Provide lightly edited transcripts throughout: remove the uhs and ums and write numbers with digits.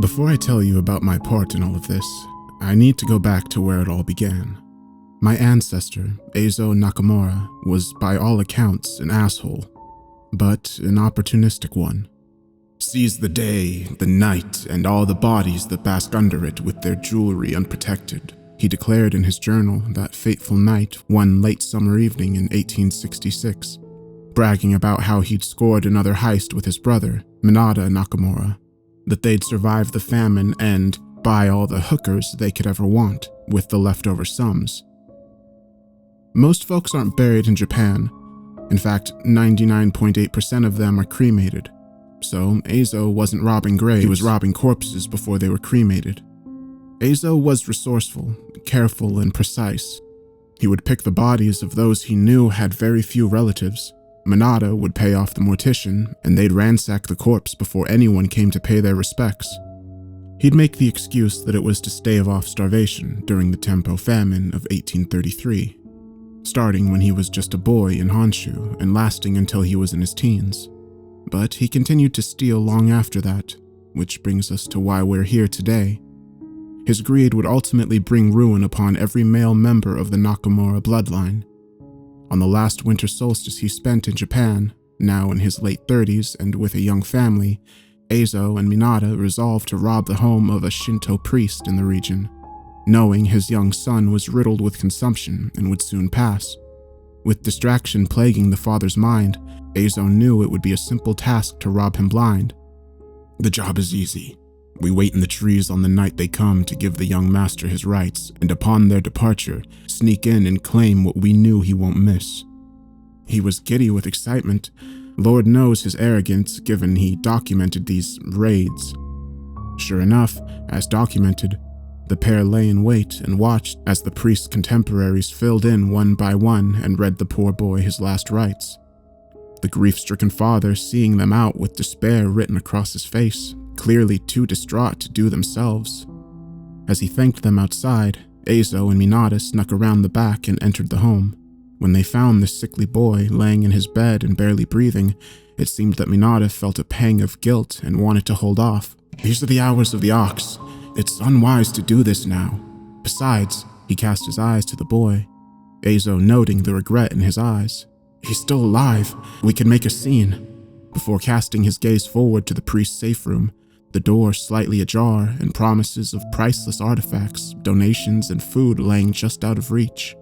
Before I tell you about my part in all of this, I need to go back to where it all began. My ancestor, Eizo Nakamura, was by all accounts an asshole, but an opportunistic one. Seized the day, the night, and all the bodies that bask under it with their jewelry unprotected. He declared in his journal that fateful night one late summer evening in 1866, bragging about how he'd scored another heist with his brother, Minada Nakamura, that they'd survive the famine and buy all the hookers they could ever want with the leftover sums. Most folks aren't buried in Japan. In fact, 99.8% of them are cremated. So Eizo wasn't robbing graves, he was robbing corpses before they were cremated. Eizo was resourceful, careful, and precise. He would pick the bodies of those he knew had very few relatives. Minada would pay off the mortician, and they'd ransack the corpse before anyone came to pay their respects. He'd make the excuse that it was to stave off starvation during the Tempo famine of 1833, starting when he was just a boy in Honshu and lasting until he was in his teens. But he continued to steal long after that, which brings us to why we're here today. His greed would ultimately bring ruin upon every male member of the Nakamura bloodline. On the last winter solstice he spent in Japan, now in his late 30s and with a young family, Eizo and Minada resolved to rob the home of a Shinto priest in the region, knowing his young son was riddled with consumption and would soon pass. With distraction plaguing the father's mind, Eizo knew it would be a simple task to rob him blind. The job is easy. We wait in the trees on the night they come to give the young master his rights, and upon their departure, sneak in and claim what we knew he won't miss. He was giddy with excitement. Lord knows his arrogance, given he documented these raids. Sure enough, as documented, the pair lay in wait and watched as the priest's contemporaries filled in one by one and read the poor boy his last rites. The grief-stricken father seeing them out with despair written across his face, clearly too distraught to do themselves. As he thanked them outside, Eizo and Minada snuck around the back and entered the home. When they found the sickly boy laying in his bed and barely breathing, it seemed that Minada felt a pang of guilt and wanted to hold off. These are the hours of the ox. It's unwise to do this now. Besides, he cast his eyes to the boy, Eizo noting the regret in his eyes. He's still alive. We can make a scene. Before casting his gaze forward to the priest's safe room, the door slightly ajar and promises of priceless artifacts, donations, and food laying just out of reach.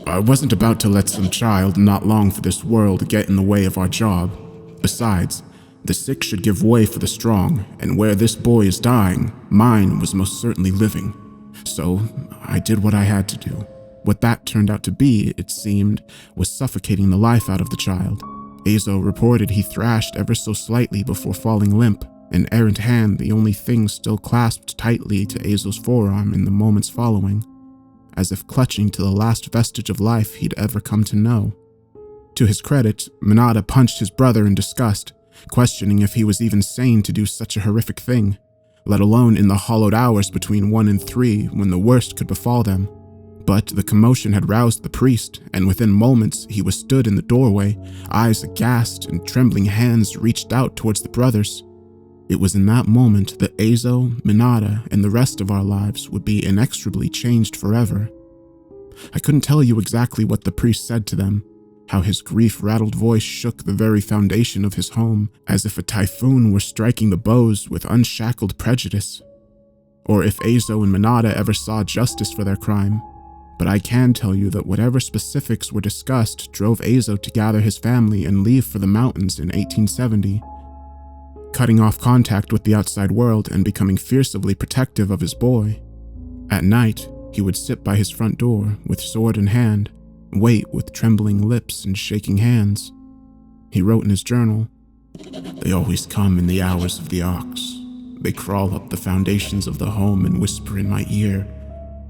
I wasn't about to let some child not long for this world get in the way of our job. Besides, the sick should give way for the strong, and where this boy is dying, mine was most certainly living. So I did what I had to do. What that turned out to be, it seemed, was suffocating the life out of the child. Eizo reported he thrashed ever so slightly before falling limp, an errant hand the only thing still clasped tightly to Eizo's forearm in the moments following, as if clutching to the last vestige of life he'd ever come to know. To his credit, Minada punched his brother in disgust, questioning if he was even sane to do such a horrific thing, let alone in the hollowed hours between 1 and 3 when the worst could befall them. But the commotion had roused the priest, and within moments he was stood in the doorway, eyes aghast and trembling hands reached out towards the brothers. It was in that moment that Eizo, Minada, and the rest of our lives would be inexorably changed forever. I couldn't tell you exactly what the priest said to them, how his grief-rattled voice shook the very foundation of his home, as if a typhoon were striking the bows with unshackled prejudice, or if Eizo and Minada ever saw justice for their crime. But I can tell you that whatever specifics were discussed drove Eizo to gather his family and leave for the mountains in 1870, cutting off contact with the outside world and becoming fiercely protective of his boy. At night, he would sit by his front door with sword in hand, wait with trembling lips and shaking hands. He wrote in his journal, "They always come in the hours of the ox. They crawl up the foundations of the home and whisper in my ear,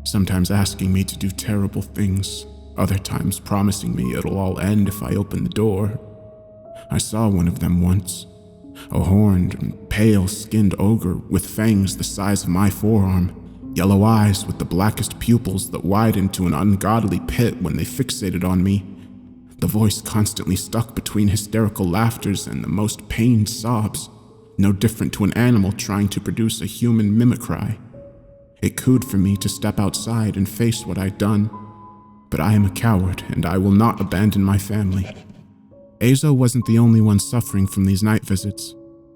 sometimes asking me to do terrible things, other times promising me it'll all end if I open the door. I saw one of them once, a horned and pale-skinned ogre with fangs the size of my forearm, yellow eyes with the blackest pupils that widened to an ungodly pit when they fixated on me. The voice constantly stuck between hysterical laughters and the most pained sobs. no different to an animal trying to produce a human mimicry. It cooed for me to step outside and face what I'd done, but I am a coward and I will not abandon my family. Azo wasn't the only one suffering from these night visits.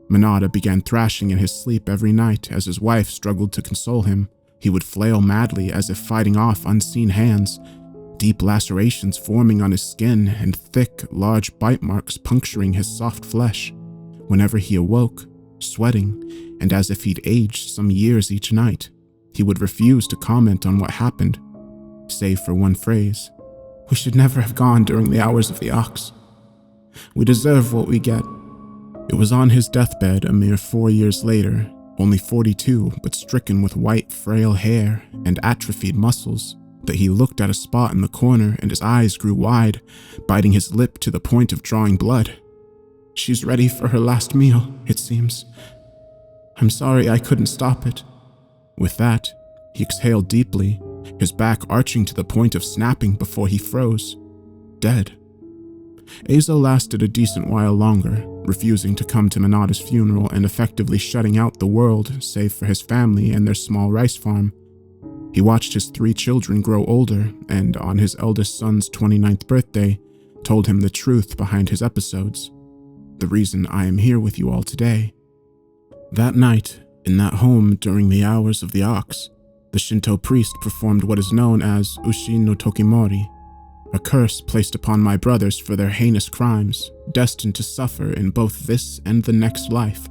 Manada began thrashing in his sleep every night as his wife struggled to console him. He would flail madly as if fighting off unseen hands, deep lacerations forming on his skin and thick, large bite marks puncturing his soft flesh. Whenever he awoke, sweating, and as if he'd aged some years each night, he would refuse to comment on what happened, save for one phrase: "We should never have gone during the hours of the ox. We deserve what we get." It was on his deathbed a mere 4 years later, only 42 but stricken with white, frail hair and atrophied muscles, that he looked at a spot in the corner and his eyes grew wide, biting his lip to the point of drawing blood. "She's ready for her last meal, it seems. I'm sorry I couldn't stop it." With that, he exhaled deeply, his back arching to the point of snapping before he froze, dead. Azo lasted a decent while longer, refusing to come to Manada's funeral and effectively shutting out the world save for his family and their small rice farm. He watched his 3 children grow older and, on his eldest son's 29th birthday, told him the truth behind his episodes. The reason I am here with you all today. That night, in that home during the hours of the ox, the Shinto priest performed what is known as Ushin no Tokimori, a curse placed upon my brothers for their heinous crimes, destined to suffer in both this and the next life.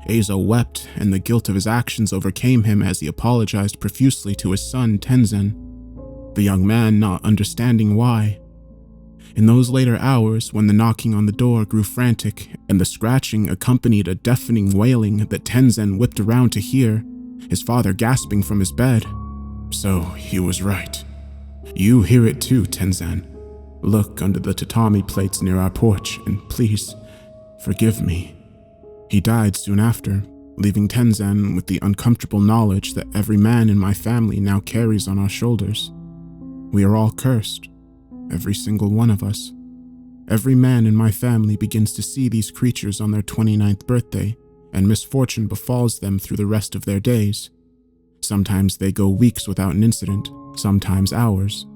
Azo wept, and the guilt of his actions overcame him as he apologized profusely to his son Tenzen, the young man not understanding why. In those later hours, when the knocking on the door grew frantic and the scratching accompanied a deafening wailing that Tenzen whipped around to hear, his father gasping from his bed. "So he was right. You hear it too, Tenzen. Look under the tatami plates near our porch and please, forgive me." He died soon after, leaving Tenzen with the uncomfortable knowledge that every man in my family now carries on our shoulders. We are all cursed. Every single one of us. Every man in my family begins to see these creatures on their 29th birthday, and misfortune befalls them through the rest of their days. Sometimes they go weeks without an incident, sometimes hours.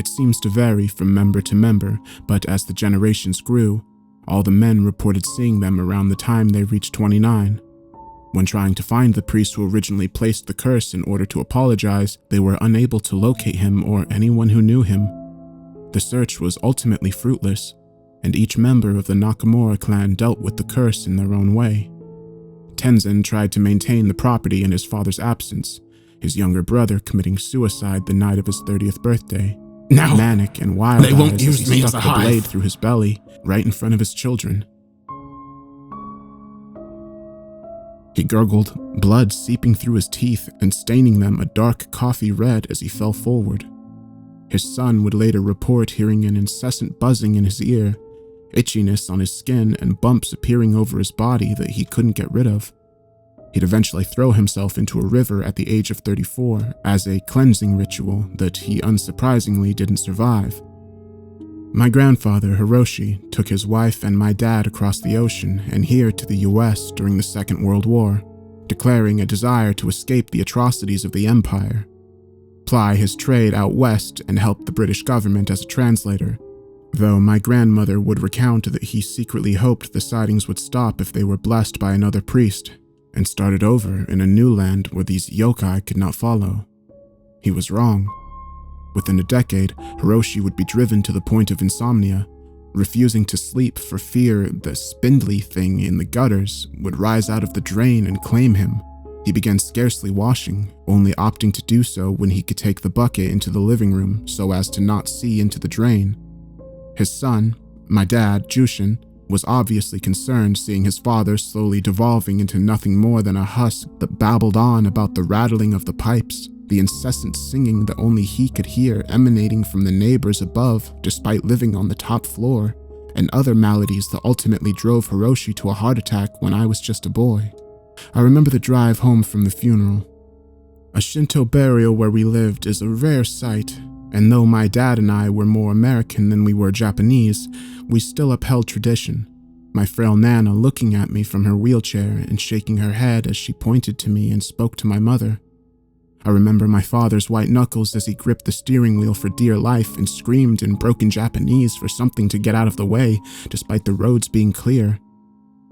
It seems to vary from member to member, but as the generations grew, all the men reported seeing them around the time they reached 29. When trying to find the priest who originally placed the curse in order to apologize, they were unable to locate him or anyone who knew him. The search was ultimately fruitless, and each member of the Nakamura clan dealt with the curse in their own way. Tenzen tried to maintain the property in his father's absence, his younger brother committing suicide the night of his 30th birthday. Now, manic and wild they won't use as me he as stuck a the hive. blade through his belly, right in front of his children. He gurgled, blood seeping through his teeth and staining them a dark coffee red as he fell forward. His son would later report hearing an incessant buzzing in his ear, itchiness on his skin, and bumps appearing over his body that he couldn't get rid of. He'd eventually throw himself into a river at the age of 34 as a cleansing ritual that he unsurprisingly didn't survive. My grandfather, Hiroshi, took his wife and my dad across the ocean and here to the US during the Second World War, declaring a desire to escape the atrocities of the Empire, ply his trade out west, and help the British government as a translator, though my grandmother would recount that he secretly hoped the sightings would stop if they were blessed by another priest, and started over in a new land where these yokai could not follow. He was wrong. Within a decade, Hiroshi would be driven to the point of insomnia, refusing to sleep for fear the spindly thing in the gutters would rise out of the drain and claim him. He began scarcely washing, only opting to do so when he could take the bucket into the living room so as to not see into the drain. His son, my dad, Jushin, was obviously concerned seeing his father slowly devolving into nothing more than a husk that babbled on about the rattling of the pipes, the incessant singing that only he could hear emanating from the neighbors above despite living on the top floor, and other maladies that ultimately drove Hiroshi to a heart attack when I was just a boy. I remember the drive home from the funeral. A Shinto burial where we lived is a rare sight, and though my dad and I were more American than we were Japanese, we still upheld tradition. my frail Nana looking at me from her wheelchair and shaking her head as she pointed to me and spoke to my mother. I remember my father's white knuckles as he gripped the steering wheel for dear life and screamed in broken Japanese for something to get out of the way, despite the roads being clear.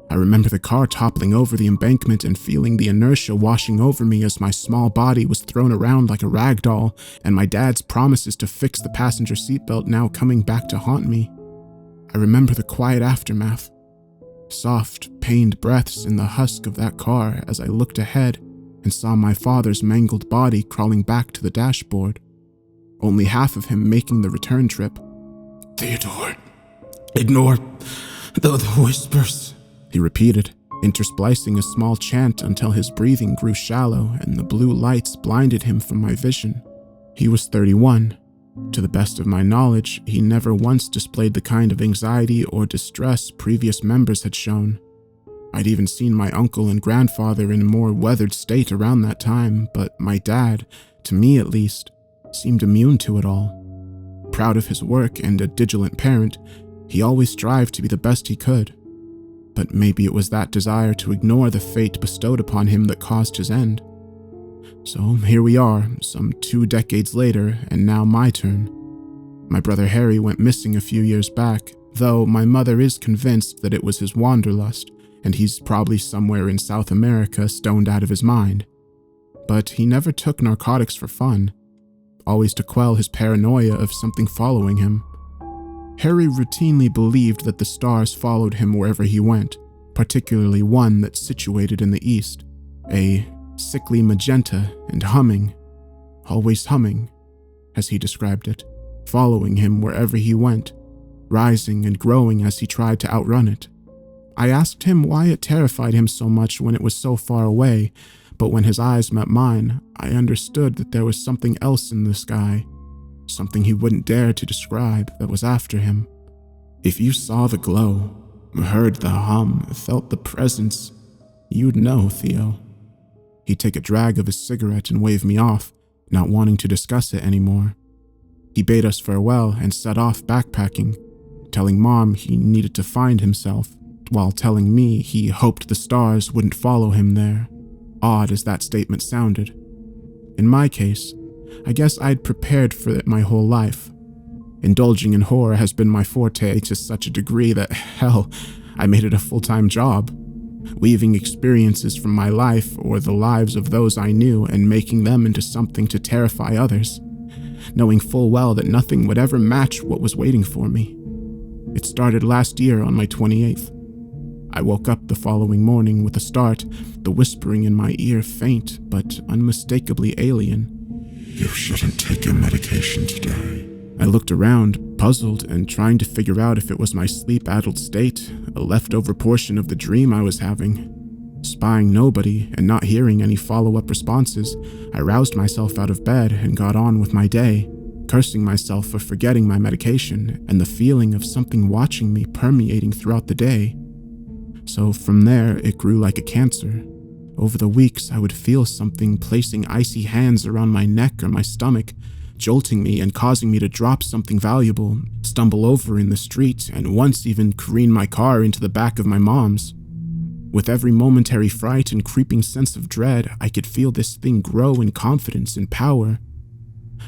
I remember the car toppling over the embankment and feeling the inertia washing over me as my small body was thrown around like a rag doll, and my dad's promises to fix the passenger seatbelt now coming back to haunt me. I remember the quiet aftermath. Soft, pained breaths in the husk of that car as I looked ahead and saw my father's mangled body crawling back to the dashboard, only half of him making the return trip. "Theodore, ignore the whispers," he repeated, intersplicing a small chant until his breathing grew shallow and the blue lights blinded him from my vision. He was 31. To the best of my knowledge, he never once displayed the kind of anxiety or distress previous members had shown. I'd even seen my uncle and grandfather in a more weathered state around that time, but my dad, to me at least, seemed immune to it all. Proud of his work and a vigilant parent, he always strived to be the best he could. But maybe it was that desire to ignore the fate bestowed upon him that caused his end. So here we are, some 2 decades later, and now my turn. My brother Harry went missing a few years back, though my mother is convinced that it was his wanderlust, and he's probably somewhere in South America stoned out of his mind. But he never took narcotics for fun, always to quell his paranoia of something following him. Harry routinely believed that the stars followed him wherever he went, particularly one that's situated in the east, a sickly magenta and humming, always humming, as he described it, following him wherever he went, rising and growing as he tried to outrun it. I asked him why it terrified him so much when it was so far away, but when his eyes met mine, I understood that there was something else in the sky, something he wouldn't dare to describe, that was after him. If you saw the glow, heard the hum, felt the presence, you'd know, Theo. He'd take a drag of his cigarette and wave me off, not wanting to discuss it anymore. He bade us farewell and set off backpacking, telling Mom he needed to find himself, while telling me he hoped the stars wouldn't follow him there, odd as that statement sounded. In my case, I guess I'd prepared for it my whole life. Indulging in horror has been my forte to such a degree that, hell, I made it a full-time job, weaving experiences from my life or the lives of those I knew and making them into something to terrify others, knowing full well that nothing would ever match what was waiting for me. It started last year on my 28th. I woke up the following morning with a start, the whispering in my ear faint but unmistakably alien. "You shouldn't take your medication today." I looked around, puzzled and trying to figure out if it was my sleep-addled state, a leftover portion of the dream I was having. Spying nobody and not hearing any follow-up responses, I roused myself out of bed and got on with my day, cursing myself for forgetting my medication and the feeling of something watching me permeating throughout the day. So from there, it grew like a cancer. Over the weeks, I would feel something placing icy hands around my neck or my stomach, jolting me and causing me to drop something valuable, stumble over in the street, and once even careen my car into the back of my mom's. With every momentary fright and creeping sense of dread, I could feel this thing grow in confidence and power.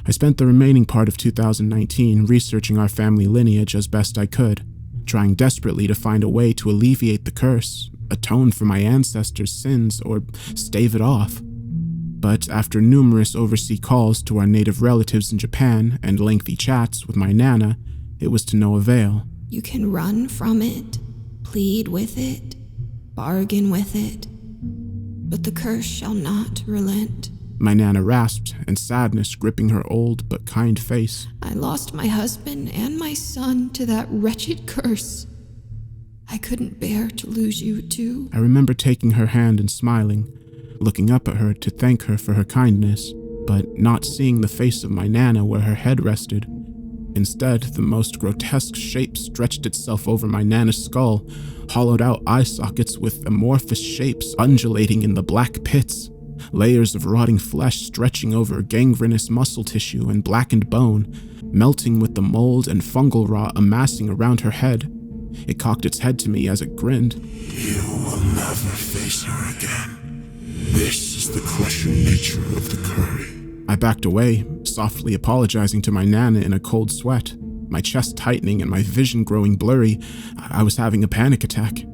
I spent the remaining part of 2019 researching our family lineage as best I could, trying desperately to find a way to alleviate the curse, atone for my ancestors' sins, or stave it off. But after numerous overseas calls to our native relatives in Japan and lengthy chats with my Nana, it was to no avail. You can run from it, plead with it, bargain with it, but the curse shall not relent. My Nana rasped, and sadness gripping her old but kind face. I lost my husband and my son to that wretched curse. I couldn't bear to lose you too. I remember taking her hand and smiling, looking up at her to thank her for her kindness, but not seeing the face of my Nana where her head rested. Instead, the most grotesque shape stretched itself over my Nana's skull, hollowed out eye sockets with amorphous shapes undulating in the black pits, layers of rotting flesh stretching over gangrenous muscle tissue and blackened bone, melting with the mold and fungal rot amassing around her head. It cocked its head to me as it grinned. You will never face her again. This is the crushing nature of the curry. I backed away, softly apologizing to my Nana in a cold sweat, my chest tightening and my vision growing blurry. I was having a panic attack.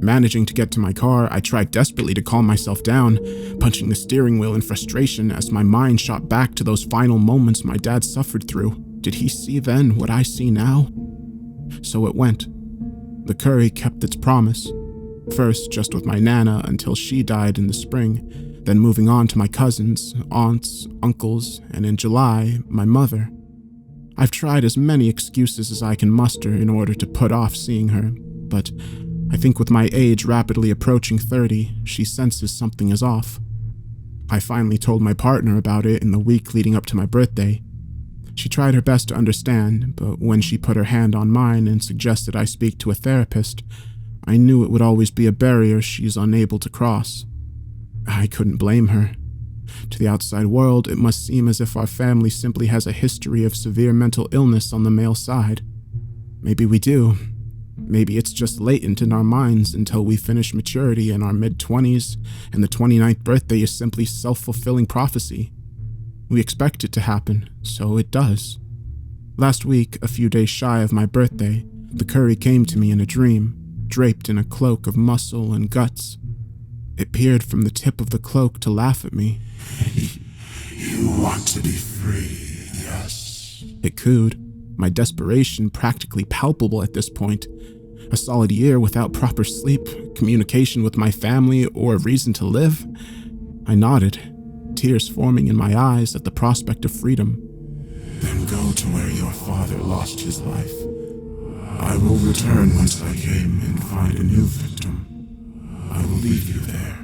Managing to get to my car, I tried desperately to calm myself down, punching the steering wheel in frustration as my mind shot back to those final moments my dad suffered through. Did he see then what I see now? So it went. The curry kept its promise. First, just with my Nana until she died in the spring, then moving on to my cousins, aunts, uncles, and in July, my mother. I've tried as many excuses as I can muster in order to put off seeing her, but I think with my age rapidly approaching 30, she senses something is off. I finally told my partner about it in the week leading up to my birthday. She tried her best to understand, but when she put her hand on mine and suggested I speak to a therapist, I knew it would always be a barrier she's unable to cross. I couldn't blame her. To the outside world, it must seem as if our family simply has a history of severe mental illness on the male side. Maybe we do. Maybe it's just latent in our minds until we finish maturity in our mid-20s, and the 29th birthday is simply self-fulfilling prophecy. We expect it to happen, so it does. Last week, a few days shy of my birthday, the curry came to me in a dream, draped in a cloak of muscle and guts. It peered from the tip of the cloak to laugh at me. You want to be free, yes? It cooed, my desperation practically palpable at this point. A solid year without proper sleep, communication with my family, or a reason to live? I nodded, tears forming in my eyes at the prospect of freedom. Then go to where your father lost his life. I will return whence I came and find a new victim. I will leave you there.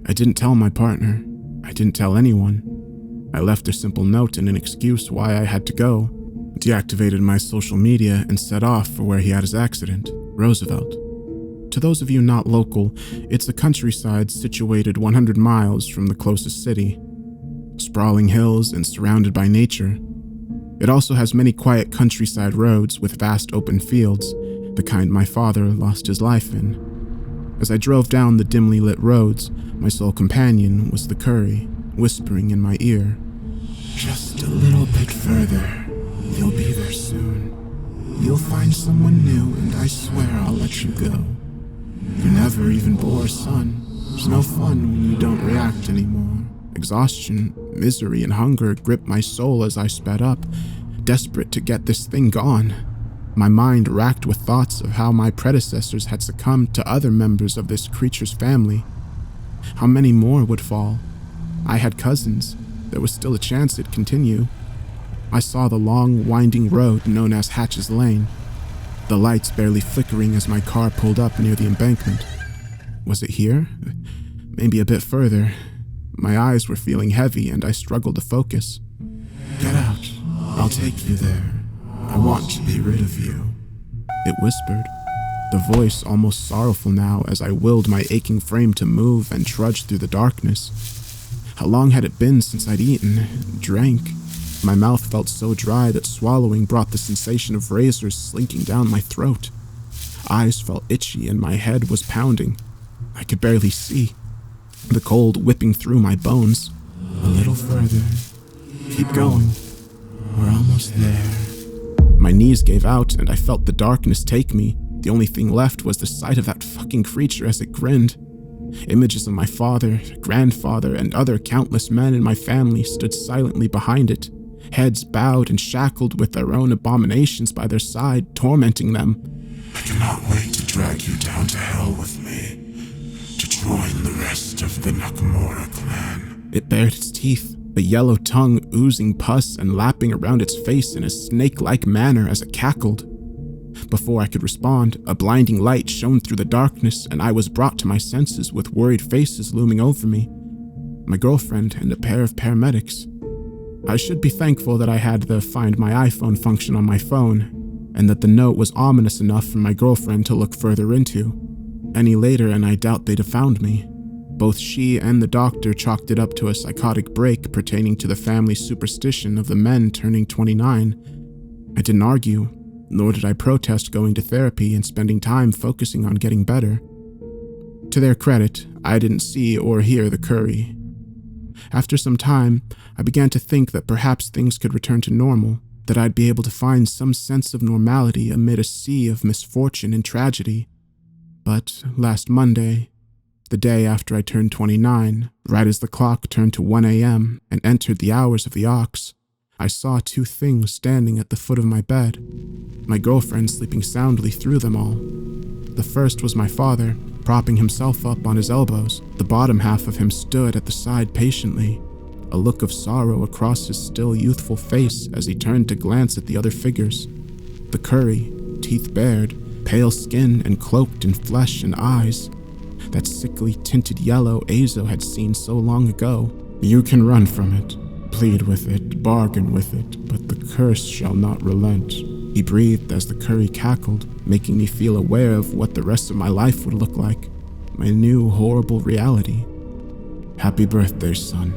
I didn't tell my partner. I didn't tell anyone. I left a simple note and an excuse why I had to go, deactivated my social media, and set off for where he had his accident, Roosevelt. To those of you not local, it's a countryside situated 100 miles from the closest city. Sprawling hills and surrounded by nature. It also has many quiet countryside roads with vast open fields, the kind my father lost his life in. As I drove down the dimly lit roads, my sole companion was the curry, whispering in my ear. Just a little bit further. You'll be there soon. You'll find someone new, and I swear I'll let you go. You never even bore a son. There's no fun when you don't react anymore. Exhaustion, misery, and hunger gripped my soul as I sped up, desperate to get this thing gone. My mind racked with thoughts of how my predecessors had succumbed to other members of this creature's family. How many more would fall? I had cousins. There was still a chance it'd continue. I saw the long, winding road known as Hatch's Lane, the lights barely flickering as my car pulled up near the embankment. Was it here? Maybe a bit further. My eyes were feeling heavy and I struggled to focus. Get out. I'll take you there. I want to be rid of you. It whispered, the voice almost sorrowful now as I willed my aching frame to move and trudge through the darkness. How long had it been since I'd eaten, drank? My mouth felt so dry that swallowing brought the sensation of razors slinking down my throat. Eyes felt itchy and my head was pounding. I could barely see, the cold whipping through my bones. A little further. Keep going. We're almost there. My knees gave out and I felt the darkness take me. The only thing left was the sight of that fucking creature as it grinned. Images of my father, grandfather, and other countless men in my family stood silently behind it, heads bowed and shackled with their own abominations by their side, tormenting them. I cannot wait to drag you down to hell with me, to join the rest of the Nakamura clan. It bared its teeth, a yellow tongue oozing pus and lapping around its face in a snake-like manner as it cackled. Before I could respond, a blinding light shone through the darkness and I was brought to my senses with worried faces looming over me. My girlfriend and a pair of paramedics. I should be thankful that I had the Find My iPhone function on my phone, and that the note was ominous enough for my girlfriend to look further into. Any later and I doubt they'd have found me. Both she and the doctor chalked it up to a psychotic break pertaining to the family superstition of the men turning 29. I didn't argue. nor did I protest going to therapy and spending time focusing on getting better. To their credit, I didn't see or hear the curry. After some time, I began to think that perhaps things could return to normal, that I'd be able to find some sense of normality amid a sea of misfortune and tragedy. But last Monday, the day after I turned 29, right as the clock turned to 1 a.m. and entered the hours of the ox, I saw two things standing at the foot of my bed, my girlfriend sleeping soundly through them all. The first was my father, propping himself up on his elbows. The bottom half of him stood at the side patiently, a look of sorrow across his still youthful face as he turned to glance at the other figures. The curry, teeth bared, pale skin and cloaked in flesh and eyes. That sickly tinted yellow Azo had seen so long ago. You can run from it, plead with it, bargain with it, but the curse shall not relent. He breathed as the curry cackled, making me feel aware of what the rest of my life would look like. My new horrible reality. Happy birthday, son.